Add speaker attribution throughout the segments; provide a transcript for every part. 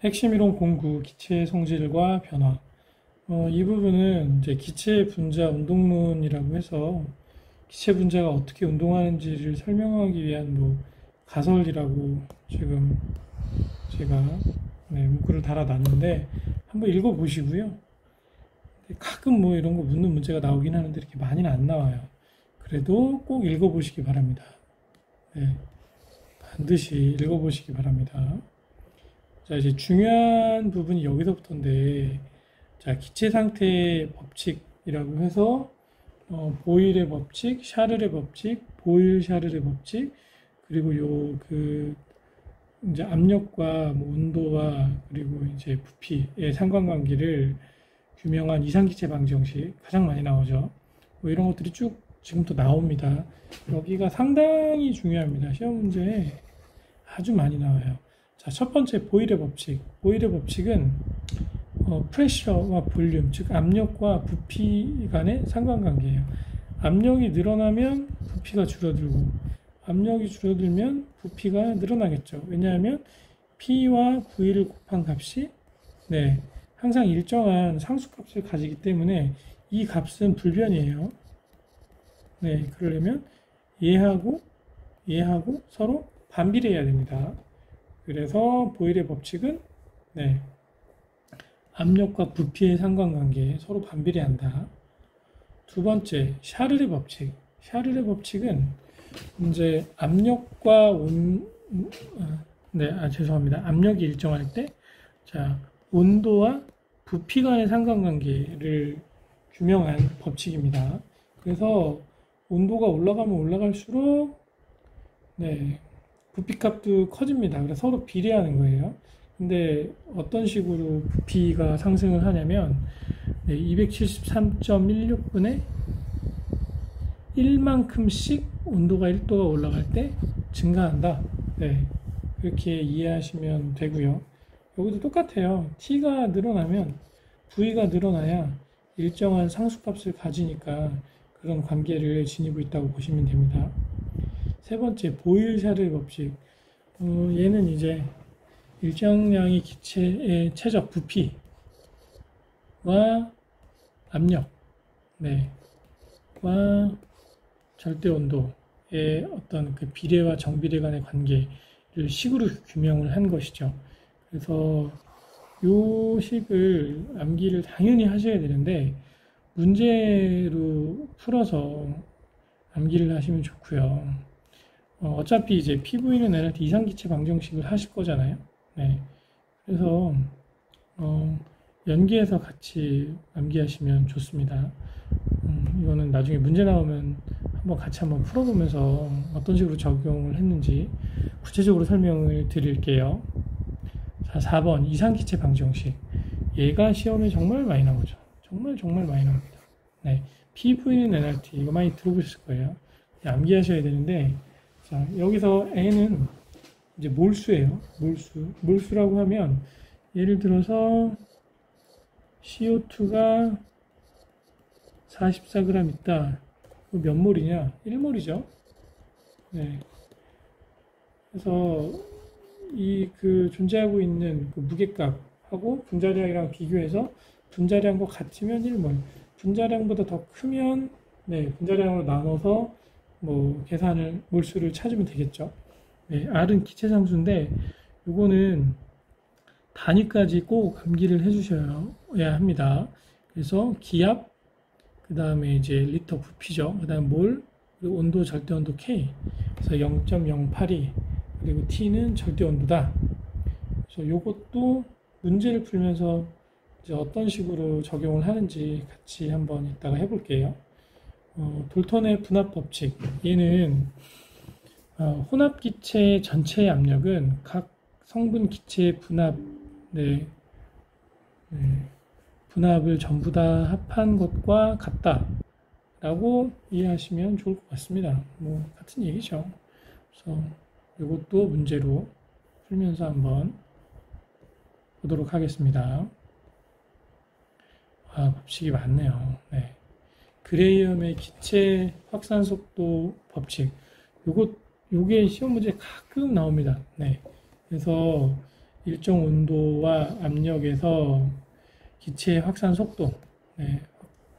Speaker 1: 핵심 이론 공구, 기체의 성질과 변화. 이 부분은 이제 기체 분자 운동론이라고 해서 기체 분자가 어떻게 운동하는지를 설명하기 위한 가설이라고 지금 제가 문구를 달아놨는데 한번 읽어보시고요. 가끔 이런 거 묻는 문제가 나오긴 하는데 이렇게 많이는 안 나와요. 그래도 꼭 읽어보시기 바랍니다. 네, 반드시 읽어보시기 바랍니다. 자, 이제 중요한 부분이 여기서부터인데, 자, 기체 상태의 법칙이라고 해서 보일의 법칙, 샤를의 법칙, 보일 샤를의 법칙, 그리고 이제 압력과 온도와 그리고 이제 부피의 상관관계를 규명한 이상기체 방정식 가장 많이 나오죠. 이런 것들이 쭉 지금부터 나옵니다. 여기가 상당히 중요합니다. 시험 문제에 아주 많이 나와요. 자, 첫 번째 보일의 법칙. 보일의 법칙은 프레셔와 볼륨, 즉 압력과 부피 간의 상관관계예요. 압력이 늘어나면 부피가 줄어들고 압력이 줄어들면 부피가 늘어나겠죠. 왜냐하면 P와 V를 곱한 값이 항상 일정한 상수값을 가지기 때문에 이 값은 불변이에요. 그러려면 얘하고 서로 반비례해야 됩니다. 그래서 보일의 법칙은 압력과 부피의 상관관계에 서로 반비례한다. 두 번째, 샤를의 법칙. 샤를의 법칙은 이제 압력과 죄송합니다. 압력이 일정할 때, 자, 온도와 부피 간의 상관관계를 규명한 법칙입니다. 그래서 온도가 올라가면 올라갈수록 부피값도 커집니다. 그래서 서로 비례하는 거예요. 근데 어떤 식으로 부피가 상승을 하냐면 273.16분에 1만큼씩 온도가 1도가 올라갈 때 증가한다. 그렇게 이해하시면 되고요. 여기도 똑같아요. T가 늘어나면 V가 늘어나야 일정한 상수값을 가지니까 그런 관계를 지니고 있다고 보시면 됩니다. 세 번째, 보일-샤를 법칙. 얘는 이제 일정량의 기체의 최적 부피와 압력, 와 절대 온도의 어떤 그 비례와 정비례 간의 관계를 식으로 규명을 한 것이죠. 그래서 이 식을 암기를 당연히 하셔야 되는데 문제로 풀어서 암기를 하시면 좋고요. 어차피 이제 PV는 NRT 이상기체 방정식을 하실 거잖아요. 그래서 연계해서 같이 암기하시면 좋습니다. 이거는 나중에 문제 나오면 같이 한번 풀어보면서 어떤 식으로 적용을 했는지 구체적으로 설명을 드릴게요. 자, 4번 이상기체 방정식. 얘가 시험에 정말 많이 나오죠. 정말 많이 나옵니다. PV는 NRT 이거 많이 들어보셨을 거예요. 암기하셔야 되는데, 자, 여기서 N은 이제 몰수예요. 몰수라고 하면 예를 들어서 CO2가 44g 있다. 몇 몰이냐? 1몰이죠. 그래서 존재하고 있는 그 무게값하고 분자량이랑 비교해서 분자량과 같으면 1몰, 분자량보다 더 크면 분자량으로 나눠서 계산을 몰수를 찾으면 되겠죠. R은 기체상수인데 요거는 단위까지 꼭 암기를 해주셔야 합니다. 그래서 기압, 그 다음에 이제 리터 부피죠. 그 다음 몰, 그리고 온도, 절대온도 K. 그래서 0.082, 그리고 T는 절대온도다. 그래서 요것도 문제를 풀면서 이제 어떤 식으로 적용을 하는지 같이 한번 이따가 해볼게요. 돌턴의 분압 법칙. 얘는 혼합 기체 전체의 압력은 각 성분 기체의 분압을 전부 다 합한 것과 같다라고 이해하시면 좋을 것 같습니다. 같은 얘기죠. 그래서 이것도 문제로 풀면서 한번 보도록 하겠습니다. 법칙이 많네요. 그레이엄의 기체 확산 속도 법칙. 요게 시험 문제 가끔 나옵니다. 그래서 일정 온도와 압력에서 기체의 확산 속도, 네,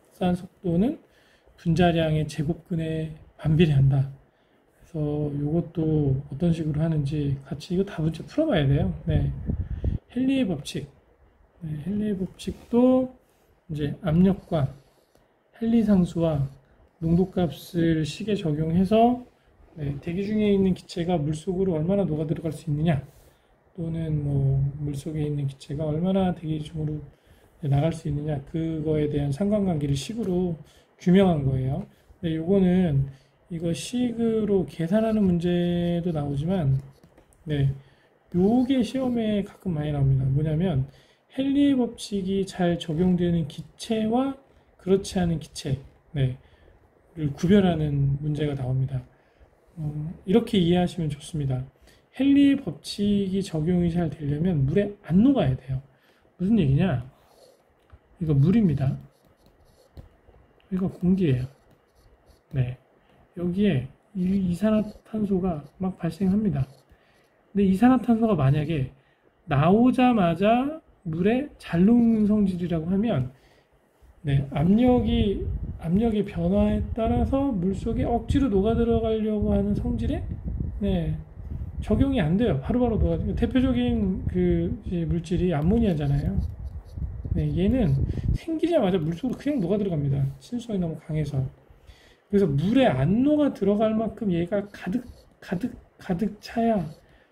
Speaker 1: 확산 속도는 분자량의 제곱근에 반비례한다. 그래서 이것도 어떤 식으로 하는지 같이 이거 다 문제 풀어봐야 돼요. 네, 헨리의 법칙, 네, 헨리의 법칙도 이제 압력과 헨리 상수와 농도값을 식에 적용해서 네, 대기 중에 있는 기체가 물속으로 얼마나 녹아 들어갈 수 있느냐, 또는 뭐 물속에 있는 기체가 얼마나 대기 중으로 나갈 수 있느냐, 그거에 대한 상관관계를 식으로 규명한 거예요. 근데 요거는 이거 식으로 계산하는 문제도 나오지만, 네, 요게 시험에 가끔 많이 나옵니다. 뭐냐면 헨리의 법칙이 잘 적용되는 기체와 그렇지 않은 기체, 네, 를 구별하는 문제가 나옵니다. 이렇게 이해하시면 좋습니다. 헨리의 법칙이 적용이 잘 되려면 물에 안 녹아야 돼요. 무슨 얘기냐? 이거 물입니다. 이거 공기예요. 네, 여기에 이산화탄소가 막 발생합니다. 근데 이산화탄소가 만약에 나오자마자 물에 잘 녹는 성질이라고 하면, 네, 압력의 변화에 따라서 물속에 억지로 녹아 들어가려고 하는 성질에, 네, 적용이 안 돼요. 바로바로 녹아. 대표적인 그 물질이 암모니아잖아요. 네, 얘는 생기자마자 물속으로 그냥 녹아 들어갑니다. 친수성이 너무 강해서. 그래서 물에 안 녹아 들어갈 만큼 얘가 가득 차야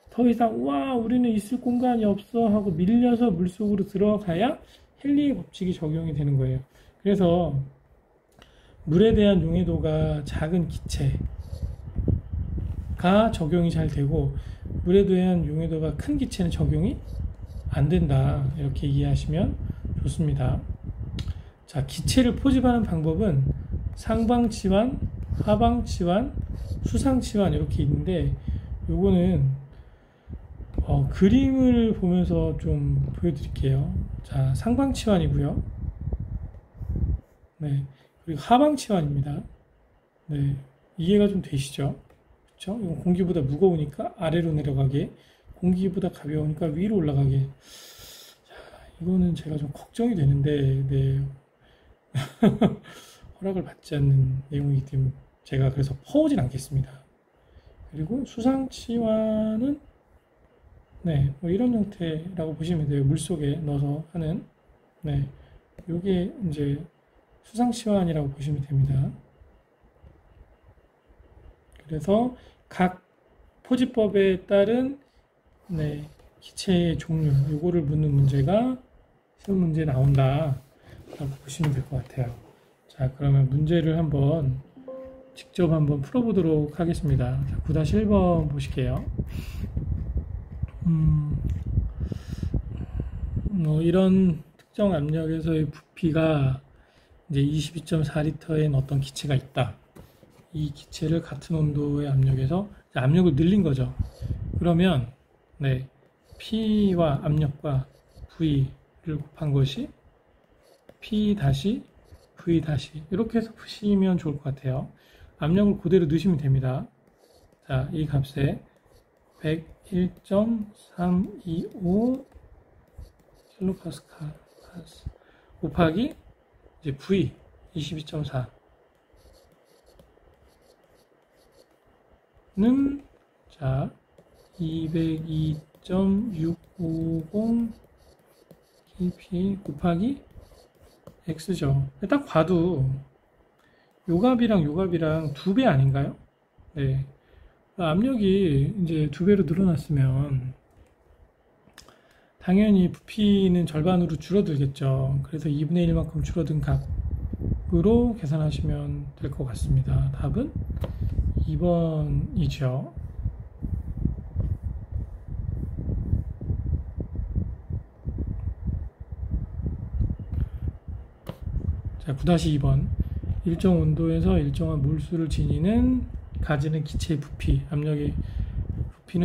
Speaker 1: 더 이상 와 우리는 있을 공간이 없어 하고 밀려서 물속으로 들어가야 헨리의 법칙이 적용이 되는 거예요. 그래서 물에 대한 용해도가 작은 기체가 적용이 잘 되고, 물에 대한 용해도가 큰 기체는 적용이 안 된다, 이렇게 이해하시면 좋습니다. 자, 기체를 포집하는 방법은 상방치환, 하방치환, 수상치환 이렇게 있는데, 요거는 그림을 보면서 좀 보여드릴게요. 자, 상방치환이고요. 네, 그리고 하방치환입니다. 네, 이해가 좀 되시죠? 그렇죠? 이건 공기보다 무거우니까 아래로 내려가게, 공기보다 가벼우니까 위로 올라가게. 자, 이거는 제가 좀 걱정이 되는데, 네, 허락을 받지 않는 내용이기 때문에 제가 그래서 퍼오진 않겠습니다. 그리고 수상치환은 네, 뭐 이런 형태라고 보시면 돼요. 물속에 넣어서 하는, 네, 요게 이제 수상치환이라고 보시면 됩니다. 그래서 각 포집법에 따른, 네, 기체의 종류, 요거를 묻는 문제가 시험 문제에 나온다 라고 보시면 될 것 같아요. 자, 그러면 문제를 직접 한번 풀어보도록 하겠습니다. 자, 9-1번 보실게요. 이런 특정 압력에서의 부피가 이제 22.4L인 어떤 기체가 있다. 이 기체를 같은 온도의 압력에서 압력을 늘린 거죠. 그러면 네, P와 압력과 V를 곱한 것이 P 다시 V 다시, 이렇게 해서 푸시면 좋을 것 같아요. 압력을 그대로 넣으시면 됩니다. 자, 이 값에 101.325 킬로파스칼 곱하기 이제 V 22.4는 자 202.650 kPa 곱하기 X죠. 딱 봐도 요 값이랑 요 값이랑 2배 아닌가요? 네. 압력이 이제 2배로 늘어났으면 당연히 부피는 절반으로 줄어들겠죠. 그래서 2분의 1만큼 줄어든 값으로 계산하시면 될 것 같습니다. 답은 2번이죠. 자, 9-2번. 일정 온도에서 일정한 몰수를 가지는 기체의 부피는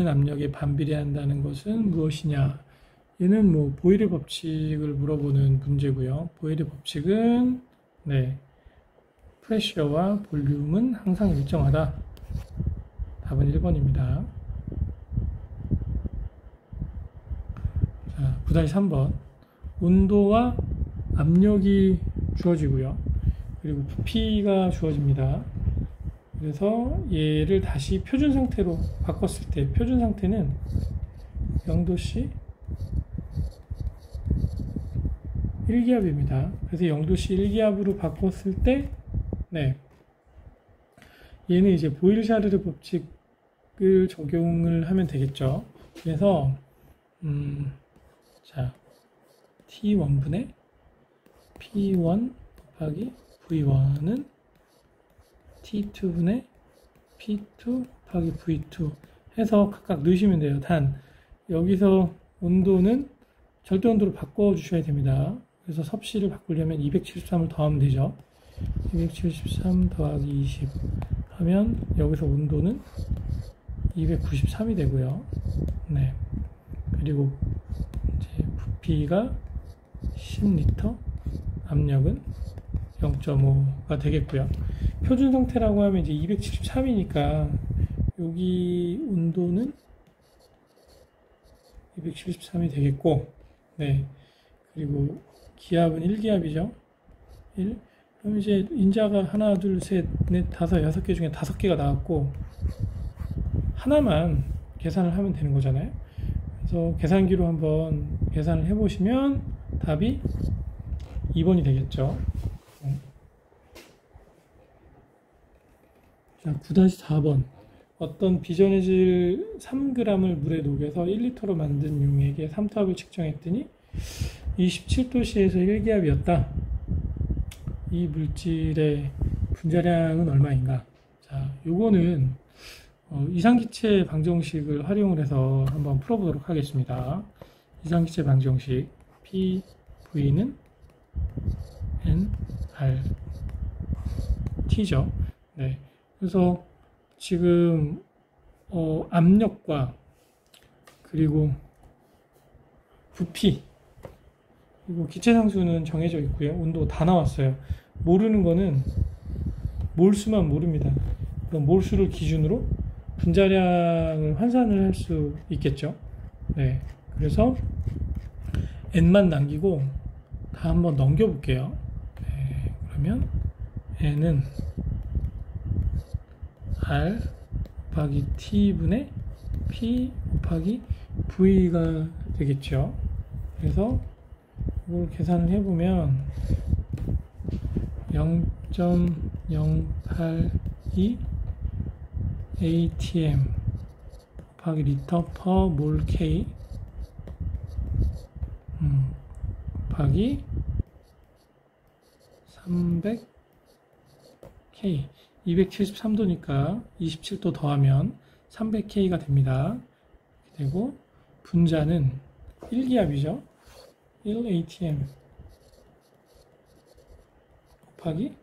Speaker 1: 압력에 반비례한다는 것은 무엇이냐? 얘는 뭐 보일의 법칙을 물어보는 문제고요. 보일의 법칙은 네, 프레셔와 볼륨은 항상 일정하다. 답은 1번입니다. 자, 9-3번. 온도와 압력이 주어지고요. 그리고 부피가 주어집니다. 그래서 얘를 다시 표준 상태로 바꿨을 때, 표준 상태는 0도씨 1기압입니다. 그래서 0도씨 1기압으로 바꿨을 때, 네. 얘는 이제 보일샤르르 법칙을 적용을 하면 되겠죠. 그래서, 자, T1분의 P1 곱하기 V1은 T2분의 P2 곱하기 V2 해서 각각 넣으시면 돼요. 단, 여기서 온도는 절대 온도로 바꿔주셔야 됩니다. 그래서 섭씨를 바꾸려면 273을 더하면 되죠. 273 더하기 20 하면 여기서 온도는 293이 되고요. 네. 그리고 이제 부피가 10리터, 압력은 0.5가 되겠고요. 표준 상태라고 하면 이제 273이니까 여기 온도는 273이 되겠고, 네. 그리고 기압은 1기압이죠. 1. 그럼 이제 인자가 하나, 둘, 셋, 넷, 다섯, 6개 중에 5개가 나왔고, 하나만 계산을 하면 되는 거잖아요. 그래서 계산기로 한번 계산을 해보시면 답이 2번이 되겠죠. 자, 9-4번. 어떤 비전해질 3g을 물에 녹여서 1리터로 만든 용액의 삼투압을 측정했더니 27도씨에서 1기압이었다. 이 물질의 분자량은 얼마인가? 자, 요거는 이상기체 방정식을 활용을 해서 한번 풀어보도록 하겠습니다. 이상기체 방정식 PV는 nRT죠. 네. 그래서 지금 압력과 그리고 부피 그리고 기체 상수는 정해져 있고요. 온도 다 나왔어요. 모르는 거는 몰수만 모릅니다. 그럼 몰수를 기준으로 분자량을 환산을 할 수 있겠죠. 네. 그래서 n만 남기고 다 한번 넘겨 볼게요. 네. 그러면 n은 R 곱하기 T분의 P 곱하기 V가 되겠죠. 그래서 이걸 계산을 해보면 0.082 ATM 곱하기 리터 퍼 몰 K 곱하기 300K 273도니까 27도 더하면 300K가 됩니다. 그리고 분자는 1기압이죠. 1ATM 곱하기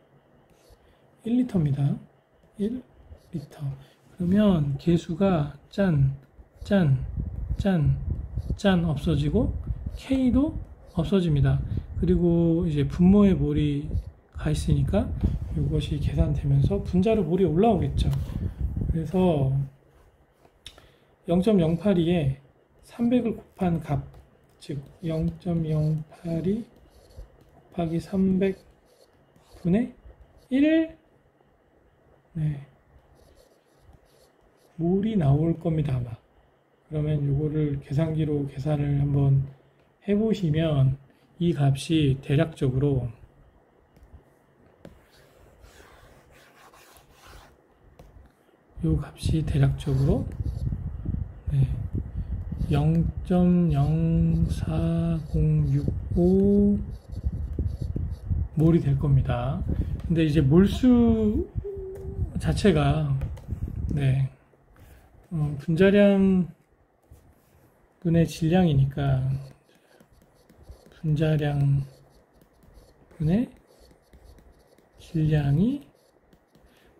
Speaker 1: 1리터입니다. 1리터. 그러면 개수가 짠 없어지고 K도 없어집니다. 그리고 이제 분모의 몰이 가 있으니까 이것이 계산되면서 분자로 몰이 올라오겠죠. 그래서 0.082에 300을 곱한 값, 즉 0.082 곱하기 300분의 1 네. 몰이 나올 겁니다, 아마. 그러면 이거를 계산기로 계산을 한번 해보시면 이 값이 대략적으로 네, 0.04065 몰이 될 겁니다. 근데 이제 몰수 자체가 네, 분자량 분의 질량이니까 분자량 분의 질량이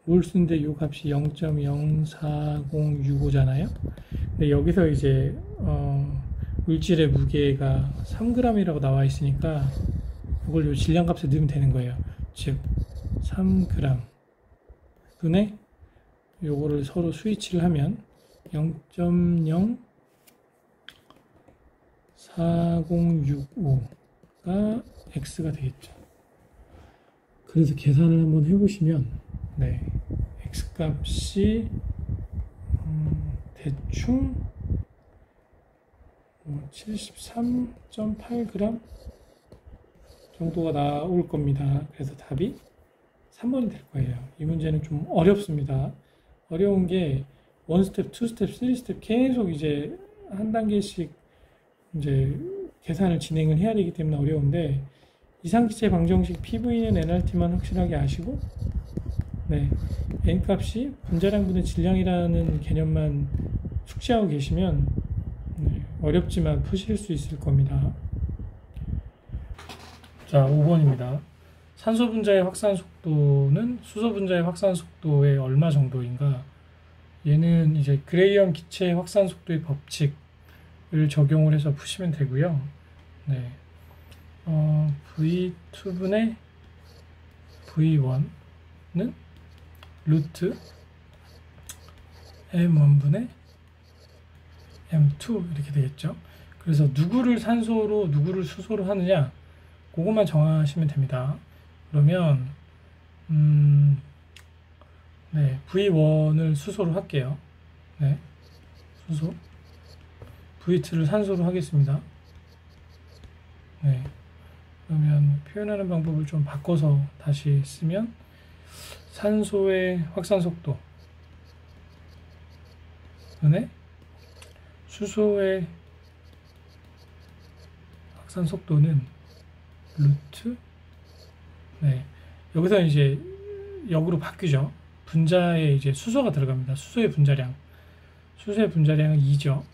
Speaker 1: 몰수인데 이 값이 0.04065잖아요. 근데 여기서 이제 물질의 무게가 3g이라고 나와 있으니까 이걸 요 질량 값에 넣으면 되는 거예요. 즉 3g 분의 요거를 서로 스위치를 하면 0.04065 4065가 x가 되겠죠. 그래서 계산을 한번 해보시면 네, x값이 대충 73.8g 정도가 나올 겁니다. 그래서 답이 3번이 될 거예요. 이 문제는 좀 어렵습니다. 어려운 게 1스텝, 2스텝, 3스텝 계속 이제 한 단계씩 이제 계산을 진행을 해야 되기 때문에 어려운데, 이상기체 방정식 PV는 nRT만 확실하게 아시고, 네, n값이 분자량분의 질량이라는 개념만 숙지하고 계시면 네, 어렵지만 푸실 수 있을 겁니다. 자, 5번입니다. 산소 분자의 확산 속도는 수소 분자의 확산 속도의 얼마 정도인가? 얘는 이제 그레이엄 기체 확산 속도의 법칙을 적용을 해서 푸시면 되고요. 네. V2분의 V1는 루트 M1분의 M2 이렇게 되겠죠. 그래서 누구를 산소로 누구를 수소로 하느냐, 그것만 정하시면 됩니다. 그러면 네, V1을 수소로 할게요. 네, 수소. V2를 산소로 하겠습니다. 네, 그러면 표현하는 방법을 좀 바꿔서 다시 쓰면 산소의 확산 속도 네, 수소의 확산 속도는 루트, 네, 여기서 이제 역으로 바뀌죠. 분자에 이제 수소가 들어갑니다. 수소의 분자량은 2죠.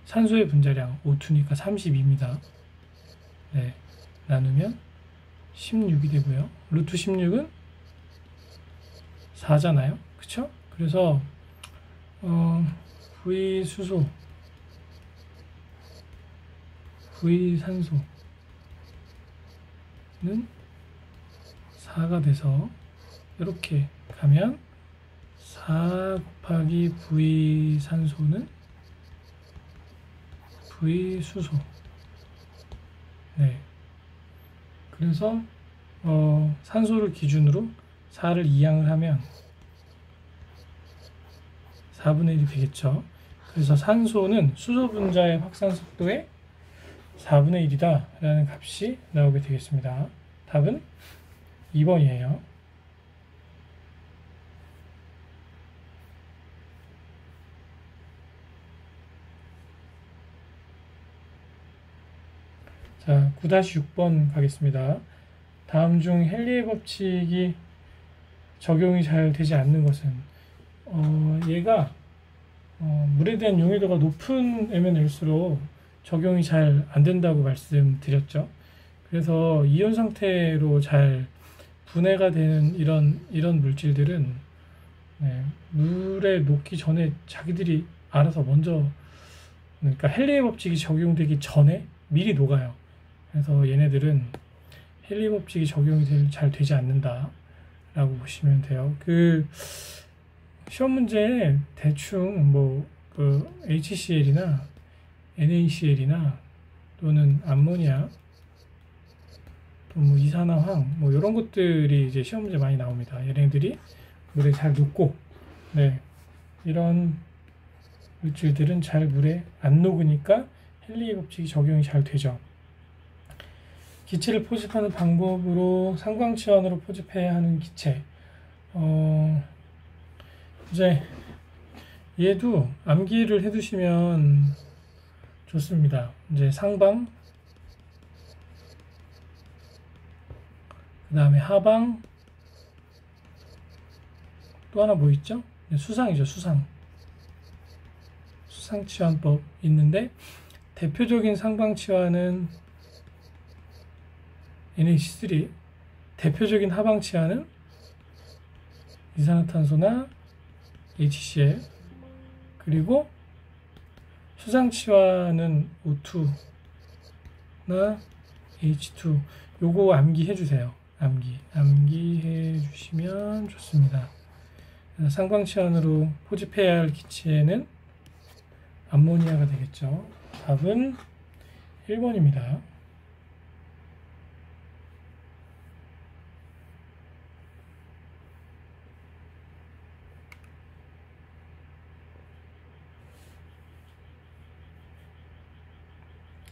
Speaker 1: 산소의 분자량 O2니까 32입니다. 네, 나누면 16이 되고요. 루트 16은 4잖아요. 그쵸? 그래서 V 수소, V 산소는 4가 돼서 이렇게 가면 4 곱하기 V 산소는 V 수소. 네. 그래서 산소를 기준으로 4를 이항을 하면 4분의 1이 되겠죠. 그래서 산소는 수소 분자의 확산 속도의 4분의 1이다 라는 값이 나오게 되겠습니다. 답은 2번이에요. 자, 9-6번 가겠습니다. 다음 중 헨리의 법칙이 적용이 잘 되지 않는 것은, 얘가 물에 대한 용해도가 높은 MnL수록 적용이 잘 안 된다고 말씀드렸죠. 그래서 이온 상태로 잘 분해가 되는 이런 물질들은 네, 물에 녹기 전에 자기들이 알아서 먼저, 그러니까 헨리의 법칙이 적용되기 전에 미리 녹아요. 그래서 얘네들은 헨리 법칙이 적용이 잘 되지 않는다 라고 보시면 돼요. 그 시험 문제에 대충 그 HCl이나 NaCl이나 또는 암모니아 또 이산화황 이런 것들이 이제 시험 문제 많이 나옵니다. 얘네들이 물에 잘 녹고, 네, 이런 물질들은 잘 물에 안 녹으니까 헨리의 법칙이 적용이 잘 되죠. 기체를 포집하는 방법으로 상광치환으로 포집해야 하는 기체. 이제 얘도 암기를 해두시면 좋습니다. 이제 상방, 그 다음에 하방, 또 하나 뭐 있죠? 수상이죠, 수상. 수상치환법 있는데, 대표적인 상방치환은 NaC3, 대표적인 하방치환은 이산화탄소나 HCl, 그리고 수상치환은 O2나 H2. 요거 암기해 주세요. 암기해 주시면 좋습니다. 상광치환으로 포집해야 할 기체는 암모니아가 되겠죠. 답은 1번입니다.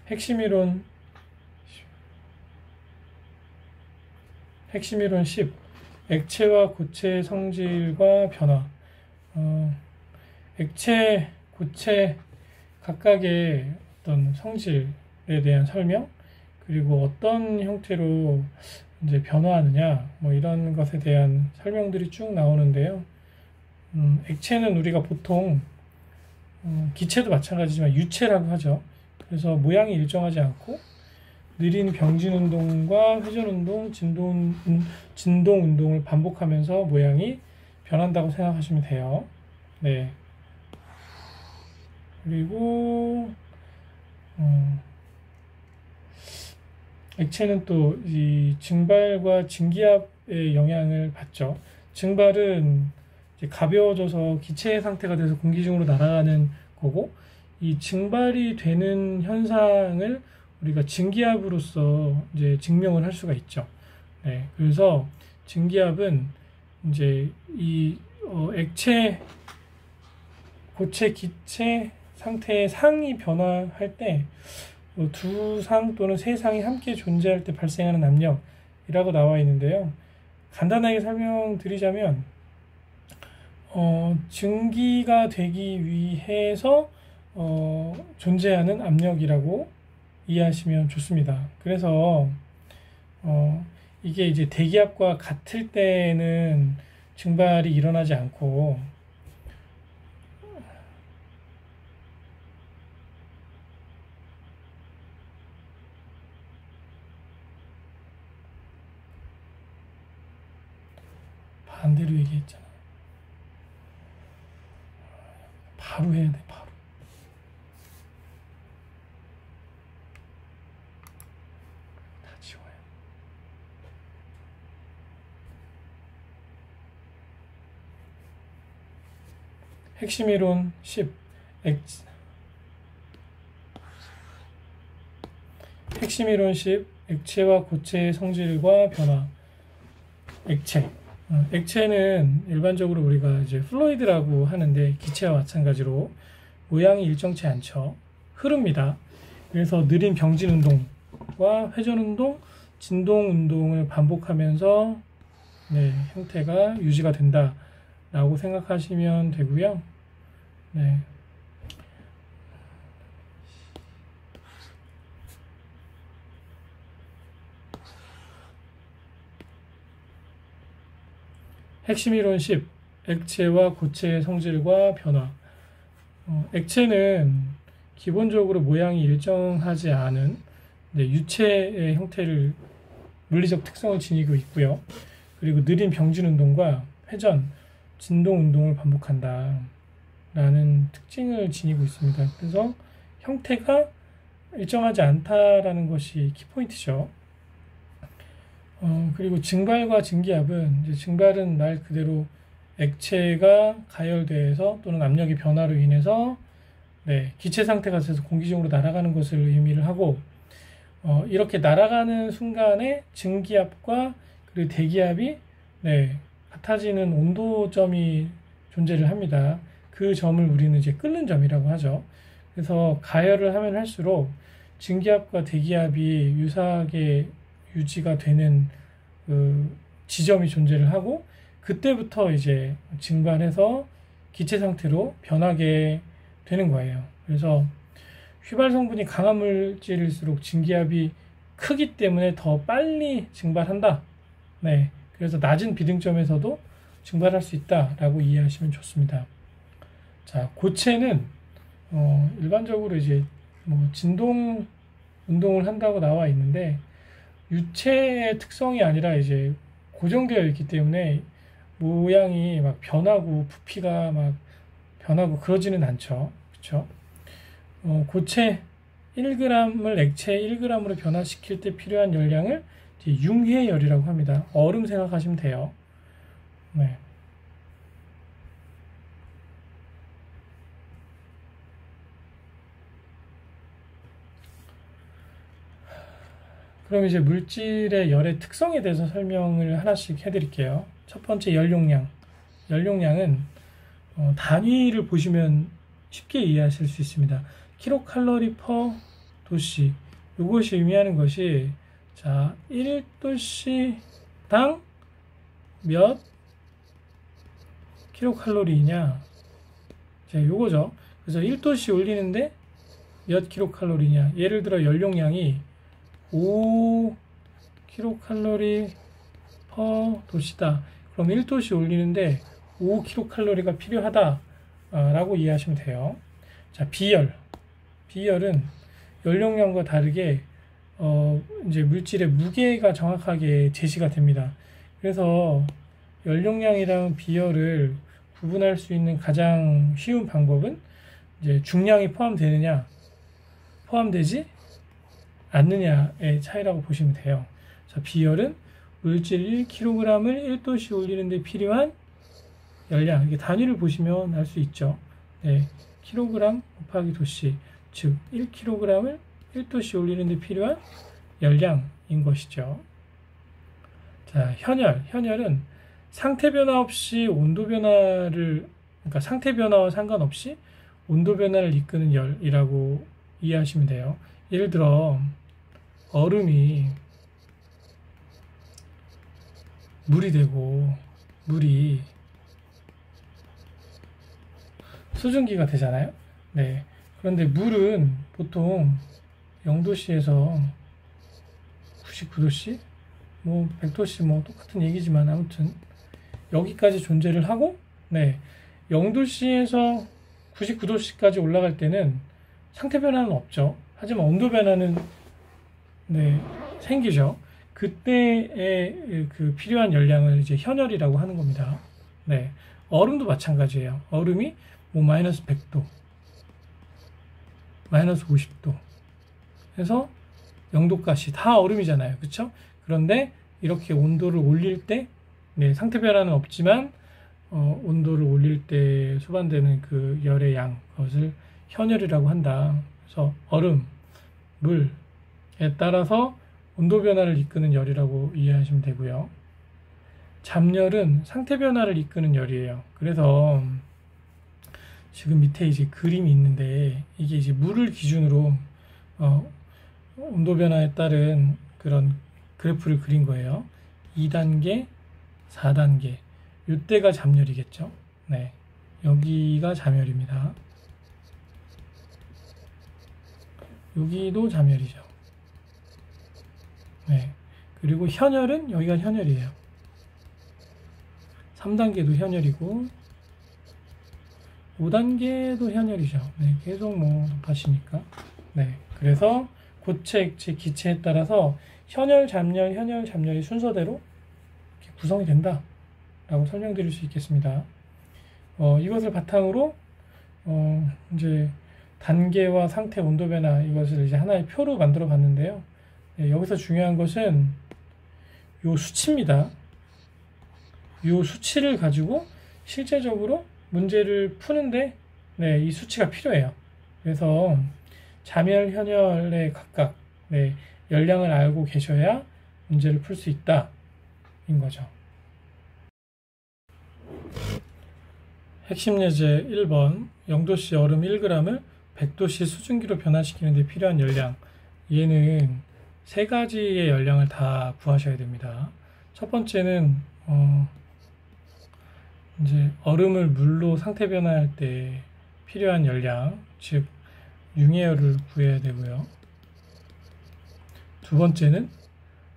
Speaker 1: 핵심 이론 10. 액체와 고체의 성질과 변화. 액체, 고체 각각의 어떤 성질에 대한 설명, 그리고 어떤 형태로 이제 변화하느냐, 뭐 이런 것에 대한 설명들이 쭉 나오는데요. 액체는 우리가 보통 기체도 마찬가지지만 유체라고 하죠. 그래서 모양이 일정하지 않고 느린 병진 운동과 회전 운동, 진동 운동을 반복하면서 모양이 변한다고 생각하시면 돼요. 네. 그리고 액체는 또 이 증발과 증기압의 영향을 받죠. 증발은 이제 가벼워져서 기체 상태가 돼서 공기 중으로 날아가는 거고, 이 증발이 되는 현상을 우리가 증기압으로서 이제 증명을 할 수가 있죠. 네, 그래서 증기압은 이제 이 액체, 고체, 기체 상태의 상이 변화할 때 두 상 또는 세 상이 함께 존재할 때 발생하는 압력이라고 나와 있는데요. 간단하게 설명드리자면 증기가 되기 위해서 존재하는 압력이라고 이해하시면 좋습니다. 그래서 이게 이제 대기압과 같을 때는 증발이 일어나지 않고 반대로 얘기했잖아. 바로 해야 돼, 바로. 다 지워요. 핵심 이론 10. 핵심 이론 10. 액체와 고체의 성질과 변화. 액체는 일반적으로 우리가 이제 플루이드라고 하는데 기체와 마찬가지로 모양이 일정치 않죠. 흐릅니다. 그래서 느린 병진 운동과 회전 운동, 진동 운동을 반복하면서 네, 형태가 유지가 된다라고 생각하시면 되고요. 네. 핵심 이론 10. 액체와 고체의 성질과 변화. 액체는 기본적으로 모양이 일정하지 않은 유체의 형태를, 물리적 특성을 지니고 있고요. 그리고 느린 병진 운동과 회전, 진동 운동을 반복한다 라는 특징을 지니고 있습니다. 그래서 형태가 일정하지 않다라는 것이 키포인트죠. 그리고 증발과 증기압은, 이제 증발은 말 그대로 액체가 가열돼서 또는 압력의 변화로 인해서 네, 기체 상태가 돼서 공기 중으로 날아가는 것을 의미를 하고, 이렇게 날아가는 순간에 증기압과 그리고 대기압이 네, 같아지는 온도점이 존재를 합니다. 그 점을 우리는 이제 끓는 점이라고 하죠. 그래서 가열을 하면 할수록 증기압과 대기압이 유사하게 유지가 되는 그 지점이 존재를 하고, 그때부터 이제 증발해서 기체 상태로 변하게 되는 거예요. 그래서 휘발 성분이 강한 물질일수록 증기압이 크기 때문에 더 빨리 증발한다. 네, 그래서 낮은 비등점에서도 증발할 수 있다라고 이해하시면 좋습니다. 자, 고체는 일반적으로 이제 뭐 진동 운동을 한다고 나와 있는데, 유체의 특성이 아니라 이제 고정되어 있기 때문에 모양이 막 변하고 부피가 막 변하고 그러지는 않죠. 그렇죠? 고체 1g을 액체 1g으로 변화시킬 때 필요한 열량을 융해열이라고 합니다. 얼음 생각하시면 돼요. 네. 그럼 이제 물질의 열의 특성에 대해서 설명을 하나씩 해드릴게요. 첫 번째 열용량. 열용량은 단위를 보시면 쉽게 이해하실 수 있습니다. 킬로칼로리 퍼 도시. 이것이 의미하는 것이 자 1도씨당 몇 킬로칼로리냐. 자, 요거죠. 그래서 1도씨 올리는데 몇 킬로칼로리냐. 예를 들어 연용량이 5킬로칼로리 퍼 도시다. 그럼 1도씨 올리는데 5킬로칼로리가 필요하다 라고 이해하시면 돼요. 자, 비열. 비열은 연용량과 다르게 이제 물질의 무게가 정확하게 제시가 됩니다. 그래서 연용량이랑 비열을 구분할 수 있는 가장 쉬운 방법은 이제 중량이 포함되느냐, 포함되지 않느냐의 차이라고 보시면 돼요. 자, 비열은 물질 1kg을 1도씨 올리는데 필요한 열량, 이게 단위를 보시면 알 수 있죠. 네, 킬로그램 곱하기 도씨, 즉 1kg을 1도씨 올리는데 필요한 열량인 것이죠. 자, 현열. 현열은 상태 변화 없이 온도 변화를, 그러니까 상태 변화와 상관없이 온도 변화를 이끄는 열이라고 이해하시면 돼요. 예를 들어 얼음이 물이 되고 물이 수증기가 되잖아요. 네. 그런데 물은 보통 0도씨에서 99도씨, 뭐 100도씨 뭐 똑같은 얘기지만 아무튼 여기까지 존재를 하고, 네, 0도씨에서 99도씨까지 올라갈 때는 상태 변화는 없죠. 하지만 온도 변화는 네, 생기죠. 그때의 그 필요한 열량을 이제 현열이라고 하는 겁니다. 네, 얼음도 마찬가지예요. 얼음이 뭐 마이너스 100도, 마이너스 50도 해서 0도까지 다 얼음이잖아요. 그렇죠? 그런데 이렇게 온도를 올릴 때 네, 상태 변화는 없지만 온도를 올릴 때 수반되는 그 열의 양, 그것을 현열이라고 한다. 그래서 얼음, 물에 따라서 온도 변화를 이끄는 열이라고 이해하시면 되고요. 잠열은 상태 변화를 이끄는 열이에요. 그래서 지금 밑에 이제 그림이 있는데 이게 이제 물을 기준으로 온도 변화에 따른 그런 그래프를 그린 거예요. 2단계, 4단계. 이때가 잠열이겠죠. 네, 여기가 잠열입니다. 여기도 잠열이죠. 네, 그리고 현열은 여기가 현열이에요. 3단계도 현열이고 5단계도 현열이죠. 네, 계속 뭐 높아지니까. 네, 그래서 고체, 액체, 기체에 따라서 현열, 잠열, 현열, 잠열이 순서대로 이렇게 구성이 된다 라고 설명드릴 수 있겠습니다. 이것을 바탕으로 이제 단계와 상태, 온도 변화, 이것을 이제 하나의 표로 만들어 봤는데요. 네, 여기서 중요한 것은 요 수치입니다. 요 수치를 가지고 실제적으로 문제를 푸는데 네, 이 수치가 필요해요. 그래서 잠열, 현열에 각각 네, 열량을 알고 계셔야 문제를 풀 수 있다 인 거죠. 핵심 예제 1번 0도씨 얼음 1g을 100도씨 수증기로 변화시키는 데 필요한 열량. 얘는 세 가지의 열량을 다 구하셔야 됩니다. 첫 번째는 이제 얼음을 물로 상태 변화할 때 필요한 열량, 즉 융해열을 구해야 되고요. 두 번째는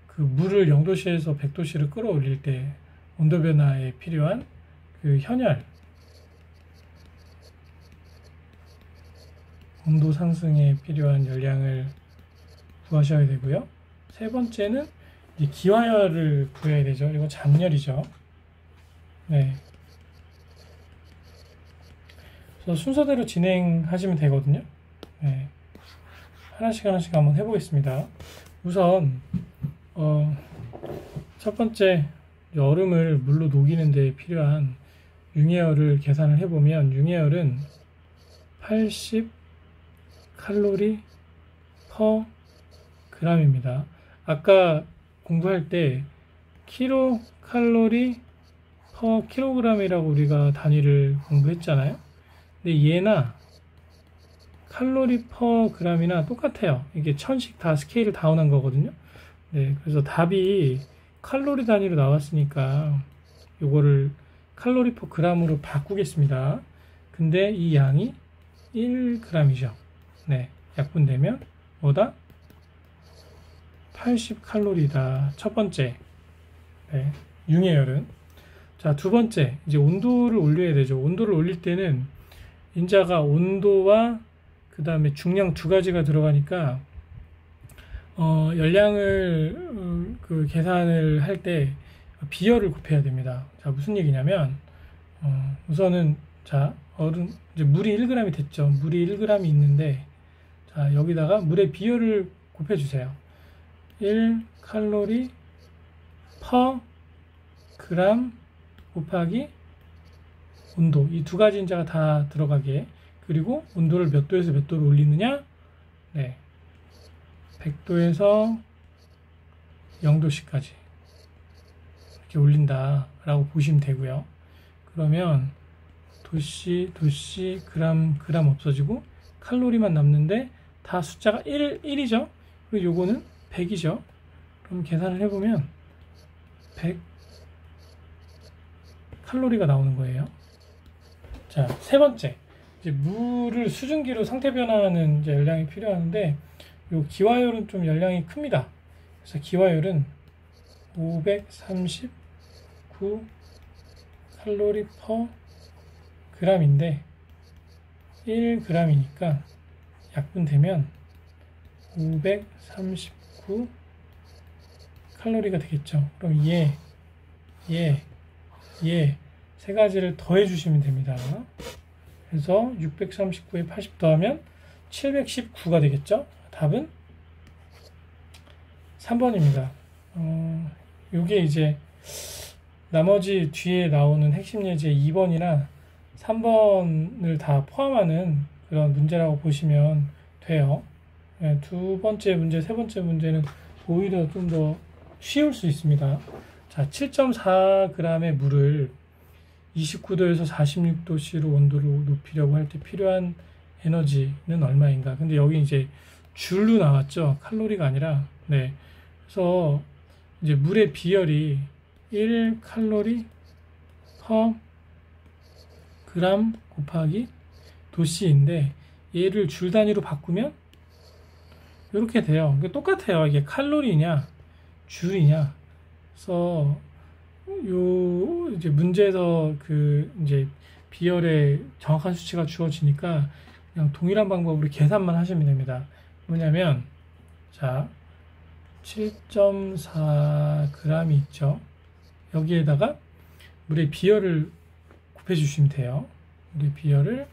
Speaker 1: 그 물을 0도씨에서 100도씨로 끌어올릴 때 온도 변화에 필요한 그 현열, 온도 상승에 필요한 열량을 구하셔야 되고요. 세 번째는 이제 기화열을 구해야 되죠. 이거 잠열이죠. 네. 그래서 순서대로 진행하시면 되거든요. 네. 하나씩 하나씩 한번 해보겠습니다. 우선 첫 번째 얼음을 물로 녹이는 데 필요한 융해열을 계산을 해보면 융해열은 80 칼로리 퍼 g입니다. 아까 공부할 때 킬로칼로리 퍼 킬로그램이라고 우리가 단위를 공부했잖아요. 근데 얘나 칼로리 퍼 그램이나 똑같아요. 이게 1000씩 다 스케일을 다운한 거거든요. 네, 그래서 답이 칼로리 단위로 나왔으니까 요거를 칼로리 퍼 그램으로 바꾸겠습니다. 근데 이 양이 1g이죠. 네, 약분되면 뭐다? 80칼로리다. 첫 번째. 네, 융해열은. 자, 두 번째. 이제 온도를 올려야 되죠. 온도를 올릴 때는 인자가 온도와 그 다음에 중량 두 가지가 들어가니까 열량을 그 계산을 할 때 비열을 곱해야 됩니다. 자, 무슨 얘기냐면 우선은 자, 이제 물이 1g이 됐죠. 물이 1g이 있는데 자, 여기다가 물의 비열을 곱해 주세요. 1칼로리 퍼 그램 곱하기 온도. 이 두 가지 인자가 다 들어가게. 그리고 온도를 몇 도에서 몇 도로 올리느냐? 네. 100도에서 0도씨까지 이렇게 올린다라고 보시면 되고요. 그러면 도씨, 그램 없어지고 칼로리만 남는데 다 숫자가 1이죠. 그리고 요거는 100이죠. 그럼 계산을 해보면 100 칼로리가 나오는 거예요. 자, 세 번째. 이제 물을 수증기로 상태 변화하는 이제 열량이 필요한데 요 기화열은 좀 열량이 큽니다. 그래서 기화열은 539 칼로리 퍼 그램인데 1g이니까 약분되면 539 칼로리가 되겠죠. 그럼 세 가지를 더해 주시면 됩니다. 그래서 639에 80 더하면 719가 되겠죠. 답은 3번입니다. 요게 이제 나머지 뒤에 나오는 핵심 예제 2번이나 3번을 다 포함하는 그런 문제라고 보시면 돼요. 네, 두 번째 문제, 세 번째 문제는 오히려 좀 더 쉬울 수 있습니다. 자, 7.4g의 물을 29도에서 46도씨로 온도를 높이려고 할 때 필요한 에너지는 얼마인가? 근데 여기 이제 줄로 나왔죠. 칼로리가 아니라. 네. 그래서 이제 물의 비열이 1칼로리 퍼 그램 곱하기 도씨인데 얘를 줄 단위로 바꾸면 이렇게 돼요. 이게 똑같아요. 이게 칼로리냐 줄이냐. 그래서 요 이제 문제에서 그 이제 비열의 정확한 수치가 주어지니까 그냥 동일한 방법으로 계산만 하시면 됩니다. 뭐냐면 자 7.4g이 있죠. 여기에다가 물의 비열을 곱해 주시면 돼요. 물의 비열을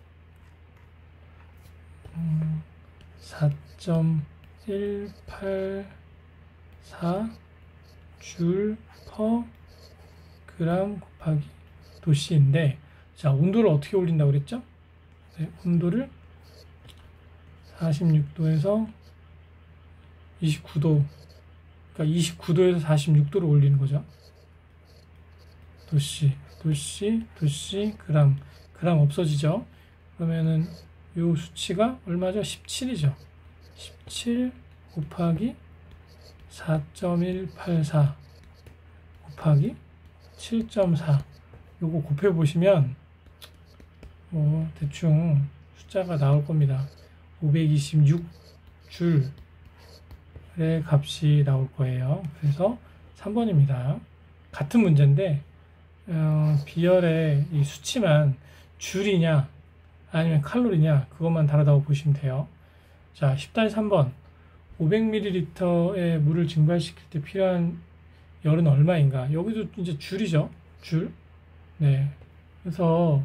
Speaker 1: 4.184 줄 퍼 그램 곱하기 도씨인데 자 온도를 어떻게 올린다고 그랬죠? 네, 온도를 46도에서 29도 그러니까 29도에서 46도로 올리는 거죠. 도씨 그램 없어지죠. 그러면은 요 수치가 얼마죠? 17이죠. 17 곱하기 4.184 곱하기 7.4 요거 곱해 보시면 뭐 대충 숫자가 나올 겁니다. 526줄의 값이 나올 거예요. 그래서 3번입니다. 같은 문제인데 비열의 이 수치만 줄이냐 아니면 칼로리냐 그것만 다르다고 보시면 돼요. 자, 10-3번 500ml의 물을 증발시킬 때 필요한 열은 얼마인가? 여기도 이제 줄이죠. 줄. 네. 그래서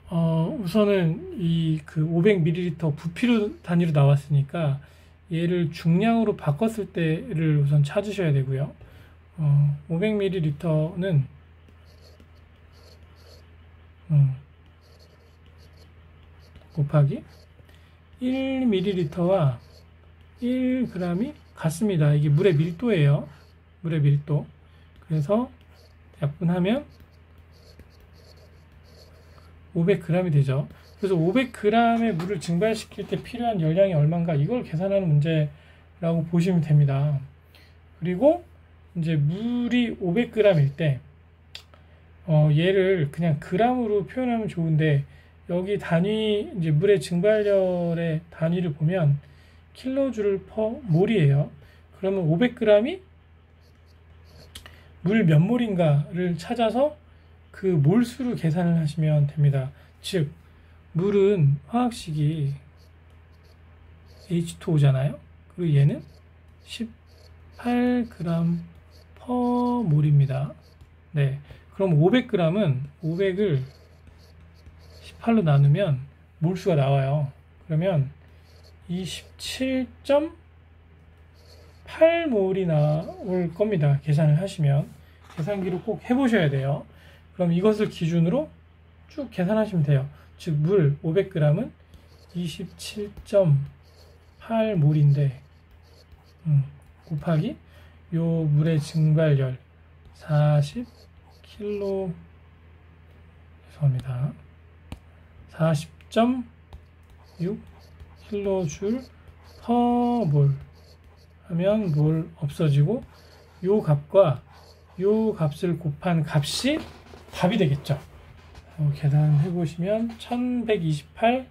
Speaker 1: 우선은 이 그 500ml 부피로 단위로 나왔으니까 얘를 중량으로 바꿨을 때를 우선 찾으셔야 되고요. 500ml는 곱하기 1ml와 1g이 같습니다. 이게 물의 밀도예요. 물의 밀도. 그래서 약분하면 500g이 되죠. 그래서 500g의 물을 증발시킬 때 필요한 열량이 얼마인가 이걸 계산하는 문제라고 보시면 됩니다. 그리고 이제 물이 500g일 때 얘를 그냥 g으로 표현하면 좋은데 여기 단위 이제 물의 증발열의 단위를 보면 킬로줄 퍼 몰이에요. 그러면 500g이 물 몇 몰인가를 찾아서 그 몰수를 계산을 하시면 됩니다. 즉 물은 화학식이 H2O잖아요. 그리고 얘는 18g 퍼 몰입니다. 네, 그럼 500g은 500을 18로 나누면 몰수가 나와요. 그러면 27.8몰이 나올 겁니다. 계산을 하시면. 계산기로 꼭 해보셔야 돼요. 그럼 이것을 기준으로 쭉 계산하시면 돼요. 즉 물 500g은 27.8몰인데 곱하기 요 물의 증발열 40kg 죄송합니다. 40.6 킬로줄 퍼 몰 하면 몰 없어지고 요 값과 요 값을 곱한 값이 답이 되겠죠. 계산해 보시면 1128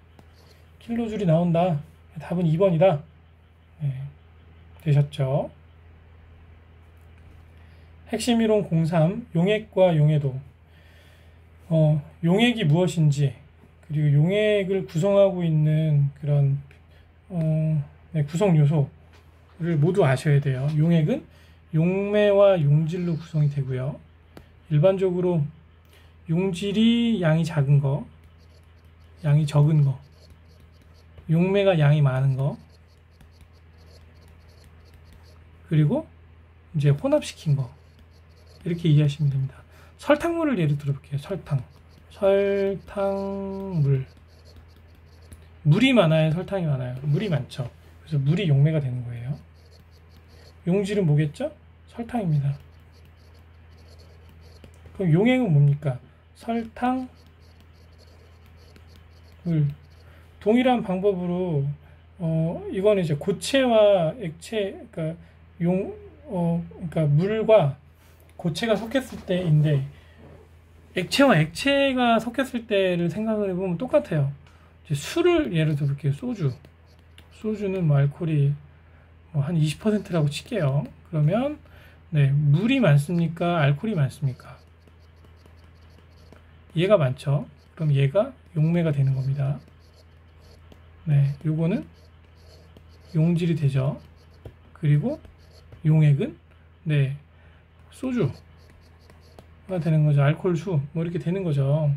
Speaker 1: 킬로줄이 나온다. 답은 2번이다. 네, 되셨죠? 핵심 이론 03 용액과 용해도. 용액이 무엇인지 그리고 용액을 구성하고 있는 그런 구성 요소를 모두 아셔야 돼요. 용액은 용매와 용질로 구성이 되고요. 일반적으로 용질이 양이 작은 거, 양이 적은 거, 용매가 양이 많은 거, 그리고 이제 혼합시킨 거 이렇게 이해하시면 됩니다. 설탕물을 예를 들어볼게요. 설탕물. 물이 많아요? 설탕이 많아요? 물이 많죠. 그래서 물이 용매가 되는 거예요. 용질은 뭐겠죠? 설탕입니다. 그럼 용액은 뭡니까? 설탕, 물. 동일한 방법으로 이거는 이제 고체와 액체, 그러니까 그러니까 물과 고체가 섞였을 때인데 액체와 액체가 섞였을 때를 생각을 해보면 똑같아요. 이제 술을 예를 들어볼게요. 소주는 뭐 알코올이 한 20%라고 칠게요. 그러면 네, 물이 많습니까? 알코올이 많습니까? 얘가 많죠. 그럼 얘가 용매가 되는 겁니다. 네, 요거는 용질이 되죠. 그리고 용액은 네, 소주가 되는 거죠. 알코올수 뭐 이렇게 되는 거죠.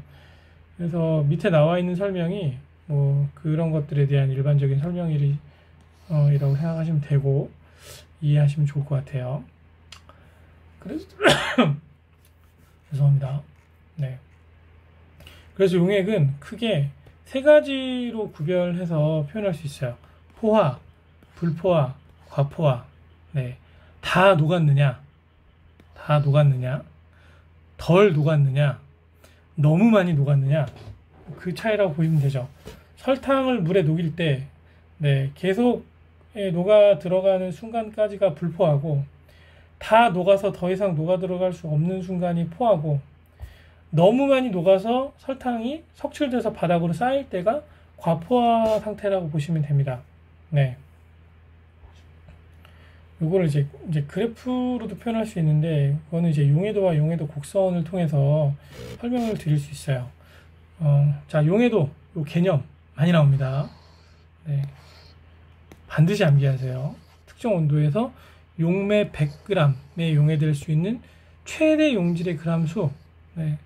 Speaker 1: 그래서 밑에 나와 있는 설명이 뭐 그런 것들에 대한 일반적인 설명이라고 생각하시면 되고 이해하시면 좋을 것 같아요. 그래서 죄송합니다. 네. 그래서 용액은 크게 세 가지로 구별해서 표현할 수 있어요. 포화, 불포화, 과포화. 네. 다 녹았느냐, 덜 녹았느냐, 너무 많이 녹았느냐, 그 차이라고 보시면 되죠. 설탕을 물에 녹일 때, 네, 계속 녹아 들어가는 순간까지가 불포화고, 다 녹아서 더 이상 녹아 들어갈 수 없는 순간이 포화고, 너무 많이 녹아서 설탕이 석출돼서 바닥으로 쌓일 때가 과포화 상태라고 보시면 됩니다. 네. 요거를 이제 그래프로도 표현할 수 있는데, 그거는 이제 용해도와 용해도 곡선을 통해서 설명을 드릴 수 있어요. 자, 용해도, 요 개념 많이 나옵니다. 네. 반드시 암기하세요. 특정 온도에서 용매 100g에 용해될 수 있는 최대 용질의 그람수. 네.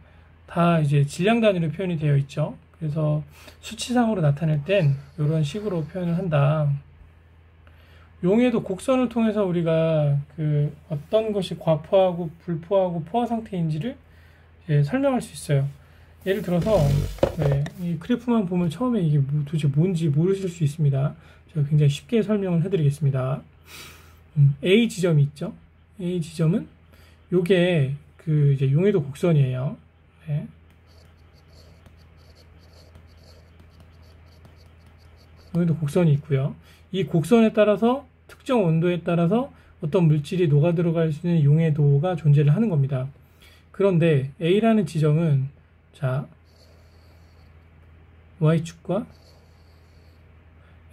Speaker 1: 다 이제 질량 단위로 표현이 되어 있죠. 그래서 수치상으로 나타낼 땐 이런 식으로 표현을 한다. 용해도 곡선을 통해서 우리가 그 어떤 것이 과포하고 불포하고 포화 상태인지를 설명할 수 있어요. 예를 들어서 네, 이 그래프만 보면 처음에 이게 도대체 뭔지 모르실 수 있습니다. 제가 굉장히 쉽게 설명을 해드리겠습니다. A 지점이 있죠. A 지점은 요게 그 이제 용해도 곡선이에요. 네. 용해도 곡선이 있고요. 이 곡선에 따라서 특정 온도에 따라서 어떤 물질이 녹아 들어갈 수 있는 용해도가 존재를 하는 겁니다. 그런데 A라는 지점은 자 Y축과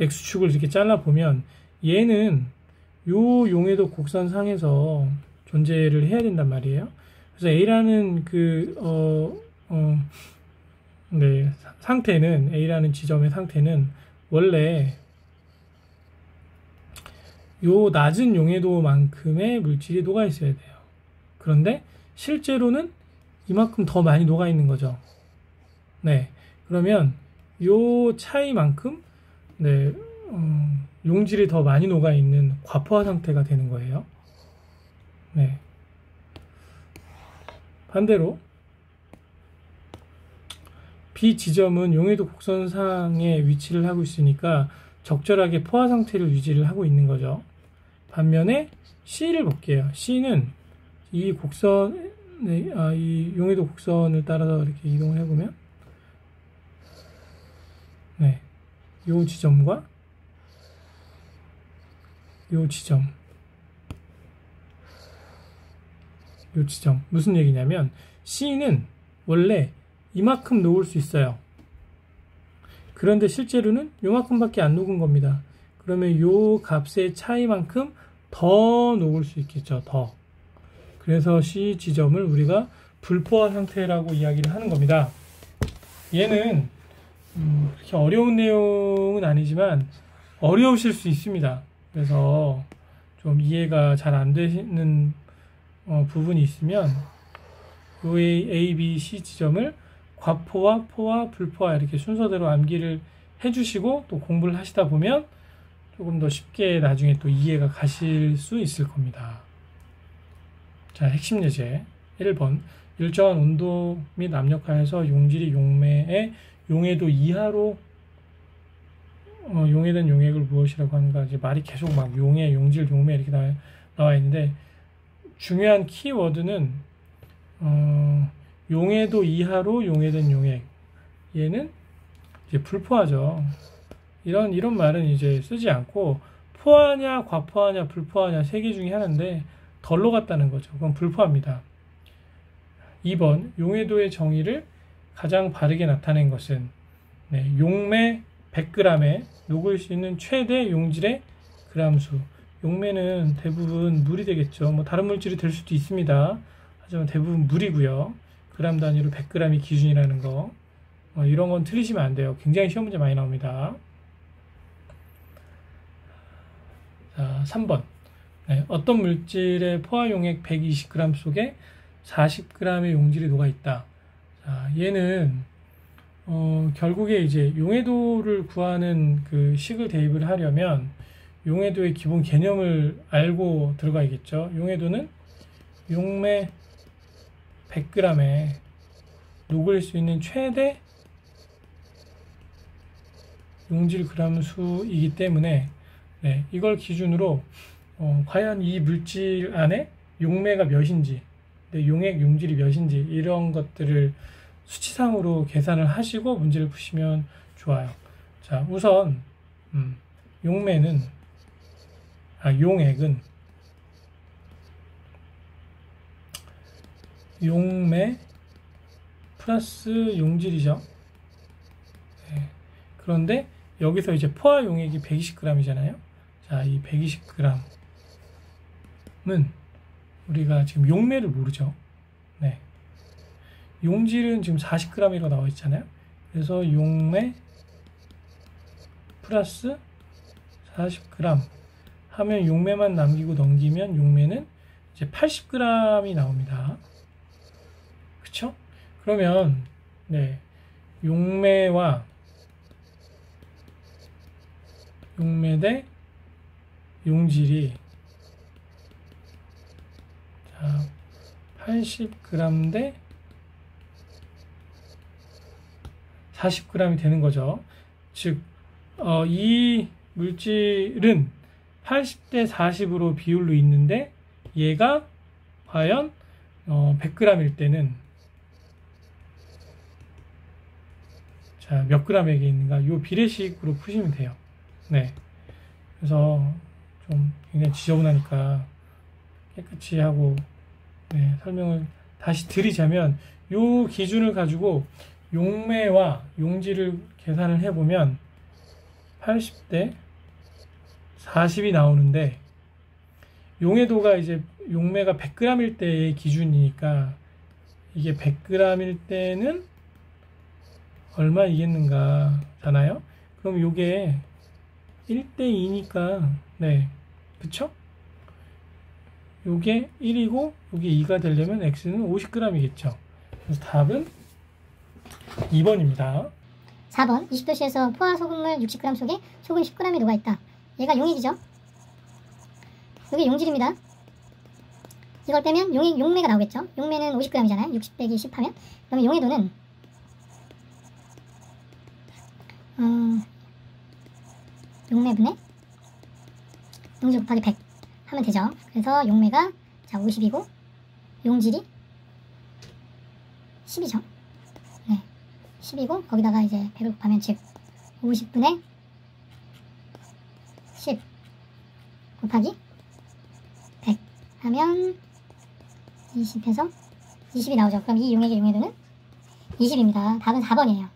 Speaker 1: X축을 이렇게 잘라 보면 얘는 요 용해도 곡선상에서 존재를 해야 된단 말이에요. 그래서 A라는 상태는 A라는 지점의 상태는 원래 요 낮은 용해도만큼의 물질이 녹아 있어야 돼요. 그런데 실제로는 이만큼 더 많이 녹아 있는 거죠. 네. 그러면 요 차이만큼 용질이 더 많이 녹아 있는 과포화 상태가 되는 거예요. 네. 반대로 B 지점은 용해도 곡선상에 위치를 하고 있으니까 적절하게 포화 상태를 유지를 하고 있는 거죠. 반면에 C를 볼게요. C는 이 곡선, 이 용해도 곡선을 따라서 이렇게 이동을 해보면, 네, 요 지점과 요 지점, 무슨 얘기냐면 C는 원래 이만큼 녹을 수 있어요. 그런데 실제로는 요만큼밖에 안 녹은 겁니다. 그러면 요 값의 차이만큼 더 녹을 수 있겠죠. 더. 그래서 C 지점을 우리가 불포화 상태라고 이야기를 하는 겁니다. 얘는 그렇게 어려운 내용은 아니지만 어려우실 수 있습니다. 그래서 좀 이해가 잘 안 되시는 부분이 있으면 요 A, B, C 지점을 과포화, 포화, 불포화 이렇게 순서대로 암기를 해주시고 또 공부를 하시다 보면 조금 더 쉽게 나중에 또 이해가 가실 수 있을 겁니다. 자, 핵심 예제 1번 일정한 온도 및 압력하에서 용질이 용매의 용해도 이하로 용해된 용액을 무엇이라고 하는가. 이제 말이 계속 막 용해, 용질, 용매 이렇게 나와 있는데 중요한 키워드는 용해도 이하로 용해된 용액. 얘는 이제 불포화죠. 이런 말은 이제 쓰지 않고 포화냐, 과포화냐, 불포화냐 세 개 중에 하나인데 덜 녹았다는 거죠. 그건 불포화입니다. 2번 용해도의 정의를 가장 바르게 나타낸 것은 용매 100g에 녹을 수 있는 최대 용질의 그람수. 용매는 대부분 물이 되겠죠. 뭐 다른 물질이 될 수도 있습니다. 하지만 대부분 물이고요. 그람 단위로 100g이 기준이라는 거. 이런 건 틀리시면 안 돼요. 굉장히 시험 문제 많이 나옵니다. 자, 3번. 어떤 물질의 포화 용액 120g 속에 40g의 용질이 녹아 있다. 자, 얘는 결국에 이제 용해도를 구하는 그 식을 대입을 하려면 용해도의 기본 개념을 알고 들어가야겠죠. 용해도는 용매 100g에 녹을 수 있는 최대 용질 그람 수이기 때문에 이걸 기준으로 과연 이 물질 안에 용매가 몇인지, 용액 용질이 몇인지 이런 것들을 수치상으로 계산을 하시고 문제를 푸시면 좋아요. 자, 우선 용액은 용매 플러스 용질이죠. 그런데 여기서 이제 포화 용액이 120g이잖아요. 자, 이 120g은 우리가 지금 용매를 모르죠. 용질은 지금 40g이라고 나와 있잖아요. 그래서 용매 플러스 40g 하면 용매만 남기고 넘기면 용매는 이제 80g이 나옵니다. 그쵸? 그러면 용매 대 용질이 80g 대 40g이 되는 거죠. 즉, 이 물질은 80대 40으로 비율로 있는데 얘가 과연 100g일 때는 자, 몇 g에게 있는가? 요 비례식으로 푸시면 돼요. 네. 그래서 좀 굉장히 지저분하니까 깨끗이 하고 네, 설명을 다시 드리자면 요 기준을 가지고 용매와 용지를 계산을 해보면 80대 40이 나오는데 용해도가 이제 용매가 100g일 때의 기준이니까 이게 100g일 때는 얼마이겠는가 잖아요. 그럼 요게 1대2니까 네, 그쵸? 요게 1이고 요게 2가 되려면 x는 50g이겠죠. 그래서 답은 2번입니다.
Speaker 2: 4번 20도씨에서 포화 소금물 60g 속에 소금 10g이 녹아있다. 얘가 용액이죠. 여기 용질입니다. 이걸 빼면 용매가 나오겠죠. 용매는 50g이잖아요. 60 빼기 10 하면. 그러면 용해도는 용매분의 용질 곱하기 100 하면 되죠. 그래서 용매가 자 50이고 용질이 10이죠. 네, 10이고 거기다가 이제 100을 곱하면 즉 50분의 10 곱하기 100 하면 20해서 20이 나오죠. 그럼 이 용액의 용해도는 20입니다. 답은 4번이에요.